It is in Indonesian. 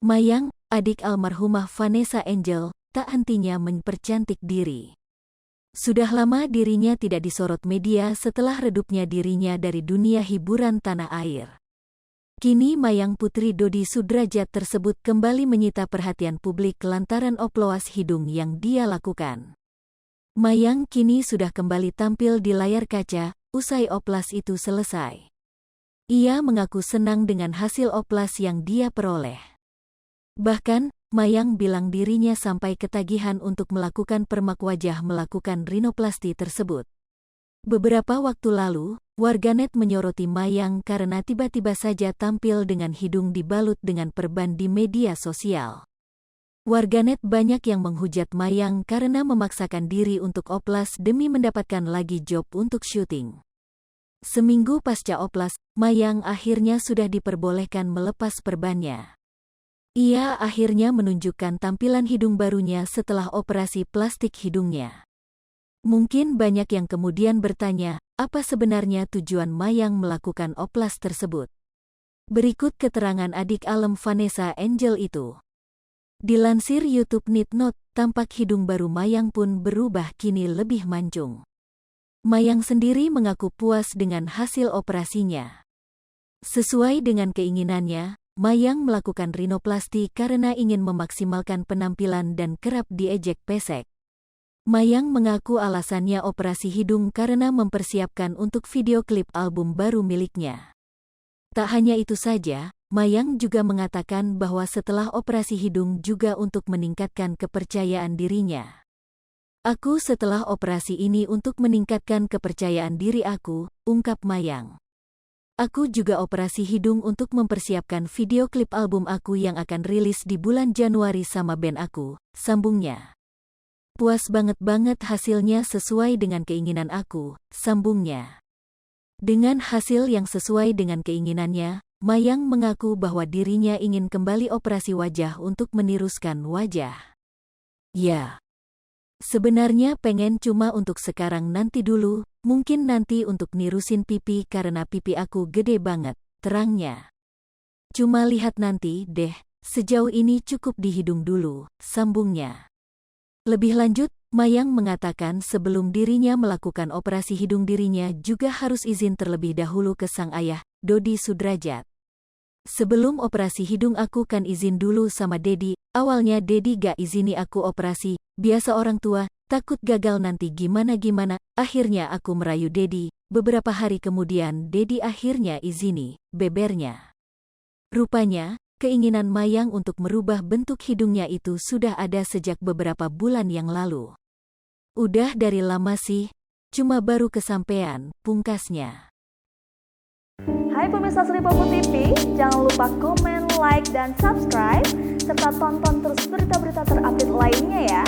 Mayang, adik almarhumah Vanessa Angel, tak hentinya mempercantik diri. Sudah lama dirinya tidak disorot media setelah redupnya dirinya dari dunia hiburan tanah air. Kini Mayang putri Dodi Sudrajat tersebut kembali menyita perhatian publik lantaran oploas hidung yang dia lakukan. Mayang kini sudah kembali tampil di layar kaca, usai oplas itu selesai. Ia mengaku senang dengan hasil oplas yang dia peroleh. Bahkan, Mayang bilang dirinya sampai ketagihan untuk melakukan permak wajah melakukan rinoplasti tersebut. Beberapa waktu lalu, warganet menyoroti Mayang karena tiba-tiba saja tampil dengan hidung dibalut dengan perban di media sosial. Warganet banyak yang menghujat Mayang karena memaksakan diri untuk oplas demi mendapatkan lagi job untuk syuting. Seminggu pasca oplas, Mayang akhirnya sudah diperbolehkan melepas perbannya. Ia akhirnya menunjukkan tampilan hidung barunya setelah operasi plastik hidungnya. Mungkin banyak yang kemudian bertanya, apa sebenarnya tujuan Mayang melakukan oplas tersebut? Berikut keterangan adik alem Vanessa Angel itu. Dilansir YouTube Nitnote, tampak hidung baru Mayang pun berubah kini lebih mancung. Mayang sendiri mengaku puas dengan hasil operasinya. Sesuai dengan keinginannya, Mayang melakukan rinoplasti karena ingin memaksimalkan penampilan dan kerap diejek pesek. Mayang mengaku alasannya operasi hidung karena mempersiapkan untuk video klip album baru miliknya. Tak hanya itu saja, Mayang juga mengatakan bahwa setelah operasi hidung juga untuk meningkatkan kepercayaan dirinya. Aku setelah operasi ini untuk meningkatkan kepercayaan diri aku, ungkap Mayang. Aku juga operasi hidung untuk mempersiapkan video klip album aku yang akan rilis di bulan Januari sama band aku, sambungnya. Puas banget hasilnya sesuai dengan keinginan aku, sambungnya. Dengan hasil yang sesuai dengan keinginannya, Mayang mengaku bahwa dirinya ingin kembali operasi wajah untuk meniruskan wajah. Ya. Sebenarnya pengen cuma untuk sekarang nanti dulu, mungkin nanti untuk nirusin pipi karena pipi aku gede banget, terangnya. Cuma lihat nanti deh, sejauh ini cukup di hidung dulu, sambungnya. Lebih lanjut, Mayang mengatakan sebelum dirinya melakukan operasi hidung dirinya juga harus izin terlebih dahulu ke sang ayah, Dodi Sudrajat. Sebelum operasi hidung aku kan izin dulu sama Dedi, awalnya Dedi gak izini aku operasi, biasa orang tua, takut gagal nanti gimana-gimana, akhirnya aku merayu Dedi, beberapa hari kemudian Dedi akhirnya izini, bebernya. Rupanya, keinginan Mayang untuk merubah bentuk hidungnya itu sudah ada sejak beberapa bulan yang lalu. Udah dari lama sih, cuma baru kesampean, pungkasnya. Hai pemirsa Sri Popo TV, jangan lupa komen, like, dan subscribe, serta tonton terus berita-berita terupdate lainnya ya.